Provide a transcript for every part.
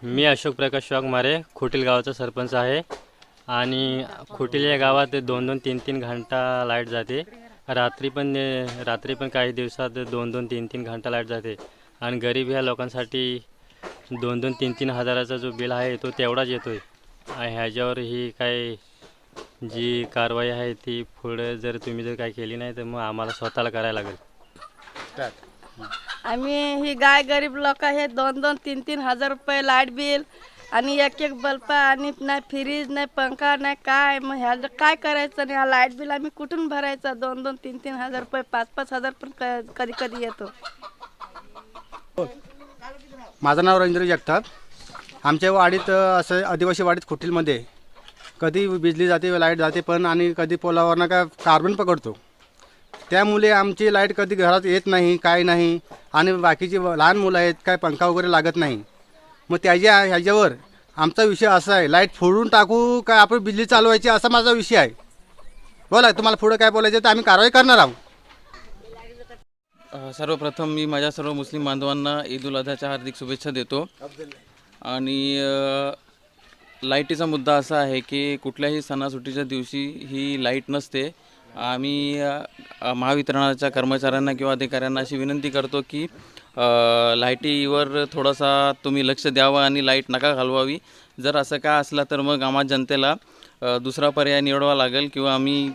मी अशोक प्रकाश वाघमारे खोटील गावाचा सरपंच आहे आणि खोटील या गावात 2-2 3-3 घंटा लाईट जाते. रात्री पण काही दिवसात 2-2 3-3 घंटा लाईट जाते आणि गरीब ह्या लोकांसाठी 2-2 3-3 हजाराचा जो बिल आहे तो तेवढाच येतोय. ह्याच्यावर ही काय जी कारवाई आहे ती पुढे जर तुम्ही जर काय केली नाही तर मग आम्हाला स्वतःला करायला लागेल. आम्ही ही गाय गरीब लोक आहे. 2-2 3-3 हजार रुपये लाईट बिल आणि एक बल्ब आणि नाही फ्रीज नाही पंखा नाही काय. मग ह्या काय करायचं आणि हा लाईट बिल आम्ही कुठून भरायचा? 2-2 3-3 हजार रुपये 5-5 हजार पण कधी कधी येतो. माझं नाव रवींद्र जगताप. आमच्या वाडीत असं आदिवासी वाडीत खोटीलमध्ये कधी बिजली जाते लाईट जाते पण आणि कधी पोलावरनं का कार्बन पकडतो. त्यामुळे आमची लाईट कधी घरात येत नाही काय नाही आणि बाकीची लहान मुलं आहेत काय पंखा वगैरे लागत नाही. मग ह्याच्यावर आमचा विषय असा आहे लाईट फोडून टाकू काय आपण बिजली चालवायची असा माझा विषय आहे. बोला तुम्हाला पुढं काय बोलायचं तर आम्ही कारवाई करणार आहोत. सर्वप्रथम मी माझ्या सर्व मुस्लिम बांधवांना ईद उल अधाच्या हार्दिक शुभेच्छा देतो. आणि लाईटीचा मुद्दा असा आहे की कुठल्याही सणासुट्टीच्या दिवशी ही लाईट नसते. आम्ही महावितरणाच्या कर्मचाऱ्यांना किंवा अधिकाऱ्यांना अशी विनंती करतो की लाईटीवर थोडासा तुम्ही लक्ष द्यावं आणि लाईट नका घालवावी. जर असं काय असलं तर मग आम्हा जनतेला दुसरा पर्याय निवडावा लागेल किंवा आम्ही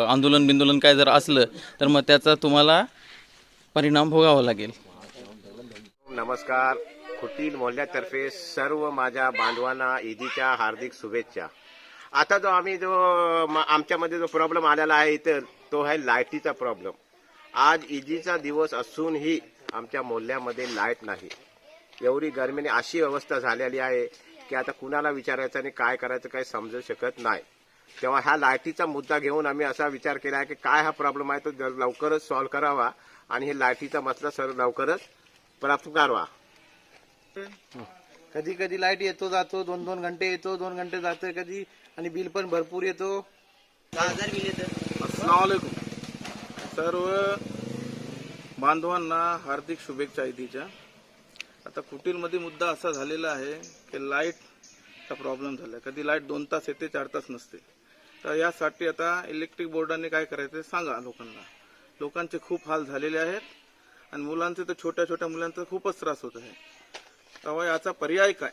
आंदोलन काय जर असलं तर मग त्याचा तुम्हाला परिणाम भोगावा लागेल. नमस्कार. खोटील मोहल्ल्यातर्फे सर्व माझ्या बांधवांना ईदीच्या हार्दिक शुभेच्छा. आता आमच्यामध्ये जो प्रॉब्लेम आलेला आहे इतर तो आहे लाईटीचा प्रॉब्लेम. आज ईदीचा दिवस असूनही आमच्या मोहल्ल्यामध्ये लाईट नाही. एवढी गरमीने अशी अवस्था झालेली आहे की आता कुणाला विचारायचं आणि काय करायचं काही समजू शकत नाही. तेव्हा ह्या लाईटीचा मुद्दा घेऊन आम्ही असा विचार केला आहे की काय हा प्रॉब्लेम आहे तो लवकरच सॉल्व्ह करावा आणि हे लाईटीचा मसला लवकरच प्राप्त करावा. कधी कधी लाईट येतो जातो 2-2 घंटे येतो 2 घंटे जातो कधी आणि बिल पण भरपूर येतो. 10,000 बिल येतं. अस्सलाम वालेकुम. सर्व बांधवांना हार्दिक शुभेच्छा ईदीच्या. आता कुटीलमध्ये मुद्दा असा झालेला आहे की लाईटचा प्रॉब्लेम झाला. कधी लाईट 2 तास येते 4 तास नसते. तर यासाठी आता इलेक्ट्रिक बोर्डाने काय करायचं सांगा लोकांना. लोकांचे खूप हाल झालेले आहेत आणि मुलांचे तर छोट्या मुलांचा खूपच त्रास होत आहे. तेव्हा याचा पर्याय काय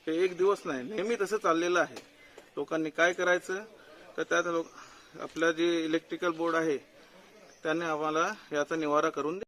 हे एक दिवस नाही नेहमी तसं चाललेलं आहे. लोकांनी काय करायचं तर त्यात आपल्या जे इलेक्ट्रिकल बोर्ड आहे त्याने आम्हाला याचा निवारा करून